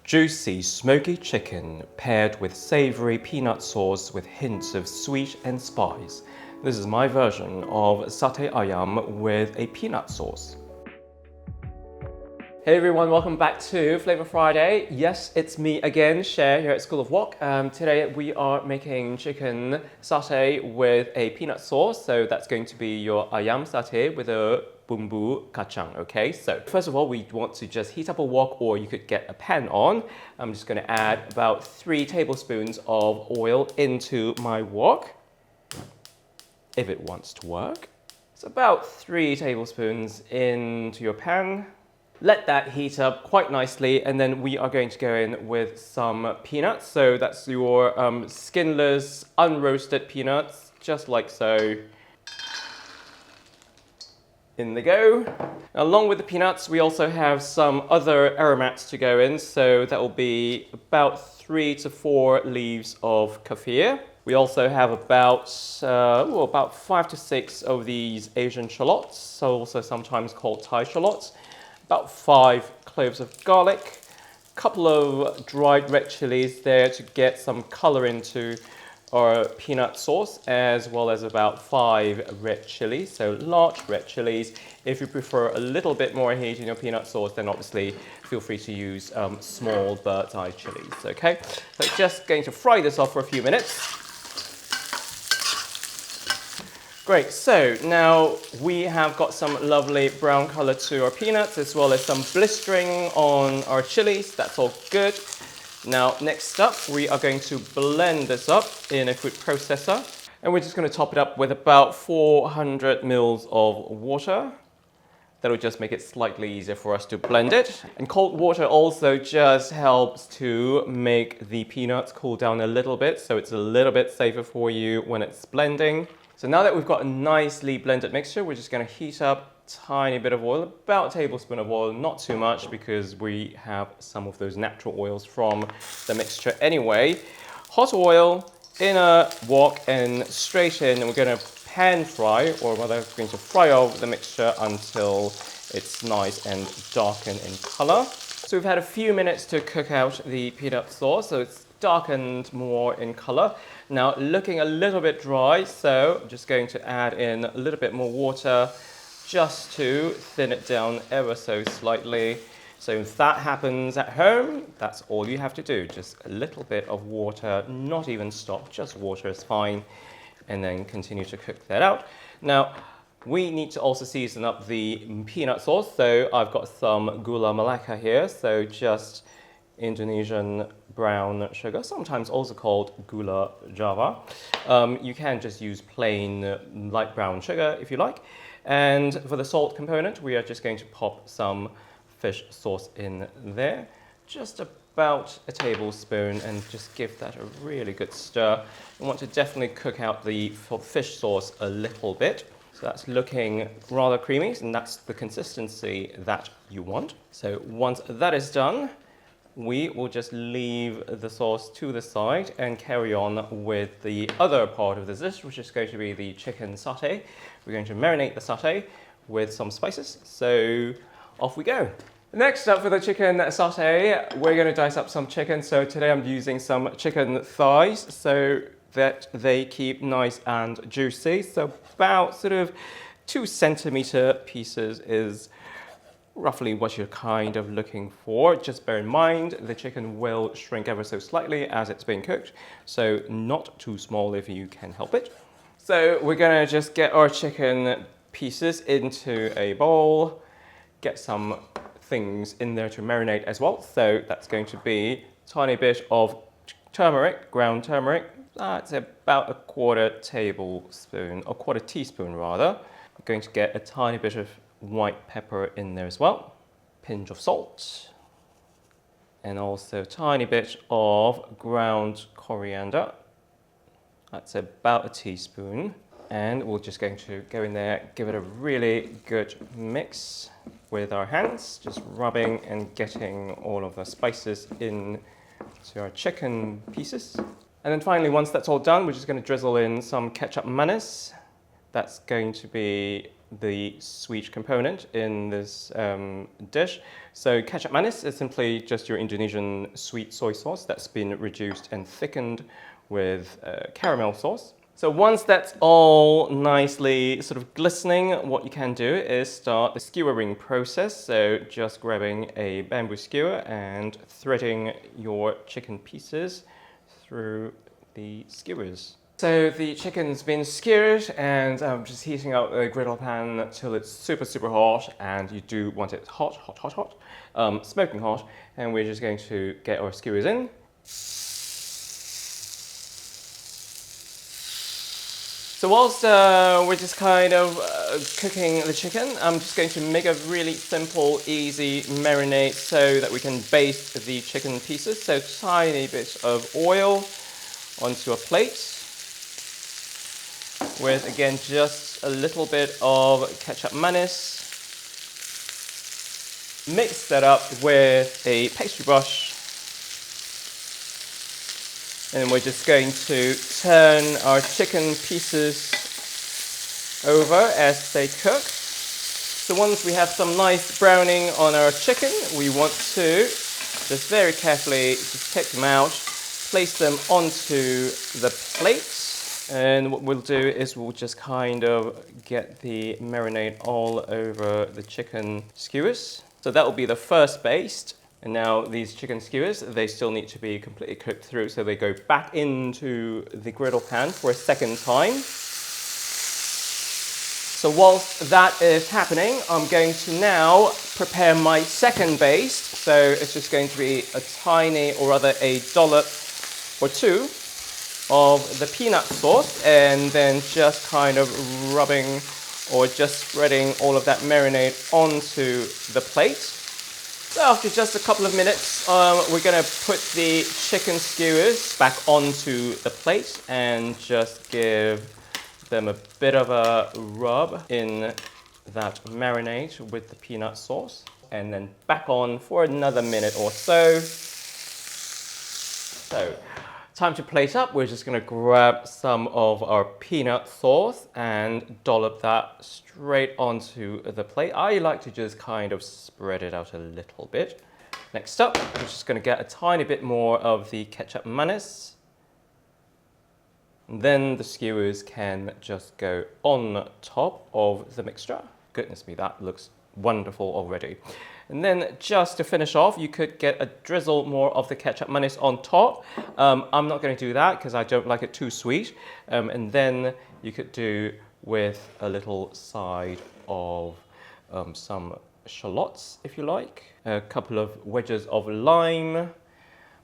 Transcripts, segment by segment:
Juicy, smoky chicken paired with savoury peanut sauce with hints of sweet and spice. This is my version of satay ayam with a peanut sauce. Hey everyone, welcome back to Flavour Friday. Yes, it's me again, Cher, here at School of Wok. Today we are making chicken satay with a peanut sauce. So that's going to be your ayam satay with a bumbu kacang, okay? So first of all, we want to just heat up a wok, or you could get a pan on. I'm just going to add about 3 tablespoons of oil into my wok, if it wants to work. It's about 3 tablespoons into your pan. Let that heat up quite nicely, and then we are going to go in with some peanuts. So that's your skinless, unroasted peanuts, just like so. In they go. Now, along with the peanuts, we also have some other aromats to go in. So that will be about 3 to 4 leaves of kaffir. We also have about 5 to 6 of these Asian shallots, so also sometimes called Thai shallots. About 5 cloves of garlic, a couple of dried red chilies there to get some color into our peanut sauce, as well as about 5 red chilies, so large red chilies. If you prefer a little bit more heat in your peanut sauce, then obviously feel free to use small bird's eye chilies, okay? So just going to fry this off for a few minutes. Great, so now we have got some lovely brown color to our peanuts, as well as some blistering on our chilies. That's all good. Now, next up, we are going to blend this up in a food processor. And we're just going to top it up with about 400 mils of water. That'll just make it slightly easier for us to blend it. And cold water also just helps to make the peanuts cool down a little bit, so it's a little bit safer for you when it's blending. So now that we've got a nicely blended mixture, we're just going to heat up a tiny bit of oil, about a tablespoon of oil, not too much because we have some of those natural oils from the mixture anyway. Hot oil in a wok and straight in, and we're going to pan fry, or rather we're going to fry over the mixture until it's nice and darkened in color. So we've had a few minutes to cook out the peanut sauce, so it's darkened more in color. Now, looking a little bit dry, so I'm just going to add in a little bit more water just to thin it down ever so slightly. So if that happens at home, that's all you have to do. Just a little bit of water, not even stock, just water is fine. And then continue to cook that out. Now, we need to also season up the peanut sauce. So I've got some gula melaka here, so just Indonesian brown sugar, sometimes also called gula Java. You can just use plain light brown sugar if you like. And for the salt component, we are just going to pop some fish sauce in there, just about a tablespoon, and just give that a really good stir. You want to definitely cook out the fish sauce a little bit. So that's looking rather creamy, and that's the consistency that you want. So once that is done, we will just leave the sauce to the side and carry on with the other part of the dish, which is going to be the chicken satay. We're going to marinate the satay with some spices, so off we go. Next up for the chicken satay, we're going to dice up some chicken. So today I'm using some chicken thighs so that they keep nice and juicy. So about sort of 2 centimeter pieces is roughly what you're kind of looking for. Just bear in mind, the chicken will shrink ever so slightly as it's being cooked, so not too small if you can help it. So we're gonna just get our chicken pieces into a bowl, get some things in there to marinate as well. So that's going to be a tiny bit of turmeric, ground turmeric. That's about a quarter teaspoon rather. I'm going to get a tiny bit of white pepper in there as well, pinch of salt, and also a tiny bit of ground coriander. That's about a teaspoon. And we're just going to go in there, give it a really good mix with our hands, just rubbing and getting all of the spices in to our chicken pieces. And then finally, once that's all done, we're just going to drizzle in some ketchup mayonnaise. That's going to be the sweet component in this dish. So ketchup manis is simply just your Indonesian sweet soy sauce that's been reduced and thickened with caramel sauce. So once that's all nicely sort of glistening, what you can do is start the skewering process. So just grabbing a bamboo skewer and threading your chicken pieces through the skewers. So the chicken's been skewered, and I'm just heating up the griddle pan till it's super, super hot, and you do want it hot, hot, hot, hot, smoking hot, and we're just going to get our skewers in. So whilst we're just kind of cooking the chicken, I'm just going to make a really simple, easy marinade so that we can baste the chicken pieces. So tiny bit of oil onto a plate with, again, just a little bit of ketchup manis. Mix that up with a pastry brush. And we're just going to turn our chicken pieces over as they cook. So once we have some nice browning on our chicken, we want to just very carefully just take them out, place them onto the plate. And what we'll do is we'll just kind of get the marinade all over the chicken skewers. So that will be the first baste. And now these chicken skewers, they still need to be completely cooked through, so they go back into the griddle pan for a second time. So whilst that is happening, I'm going to now prepare my second baste. So it's just going to be a tiny, or rather a dollop or two of the peanut sauce, and then just kind of rubbing or just spreading all of that marinade onto the plate. So after just a couple of minutes, we're going to put the chicken skewers back onto the plate and just give them a bit of a rub in that marinade with the peanut sauce, and then back on for another minute or so. So, time to plate up. We're just going to grab some of our peanut sauce and dollop that straight onto the plate. I like to just kind of spread it out a little bit. Next up, we're just going to get a tiny bit more of the ketchup manis. And then the skewers can just go on top of the mixture. Goodness me, that looks wonderful already. And then just to finish off, you could get a drizzle more of the ketchup manis on top. I'm not going to do that because I don't like it too sweet. And then you could do with a little side of some shallots, if you like. A couple of wedges of lime.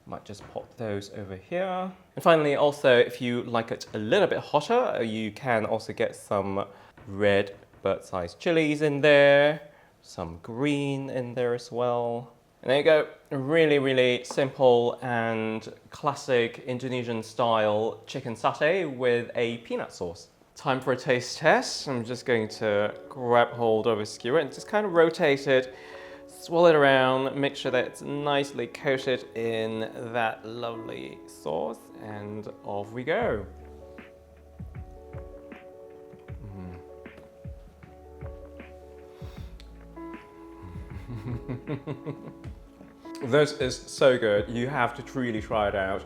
Might just pop those over here. And finally, also, if you like it a little bit hotter, you can also get some red bird-sized chilies in there. Some green in there as well. And there you go, a really, really simple and classic Indonesian style chicken satay with a peanut sauce. Time for a taste test. I'm just going to grab hold of a skewer and just kind of rotate it, swirl it around, make sure that it's nicely coated in that lovely sauce, and off we go. This is so good. You have to truly try it out.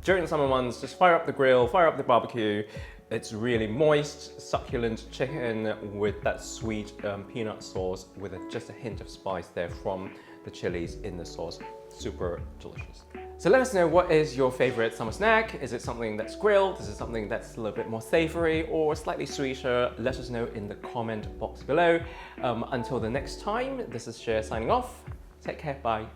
During the summer months, just fire up the grill, fire up the barbecue. It's really moist, succulent chicken with that sweet peanut sauce with just a hint of spice there from the chilies in the sauce. Super delicious. So let us know, what is your favorite summer snack? Is it something that's grilled? Is it something that's a little bit more savory or slightly sweeter? Let us know in the comment box below. Until the next time, this is Cher signing off. Take care, bye.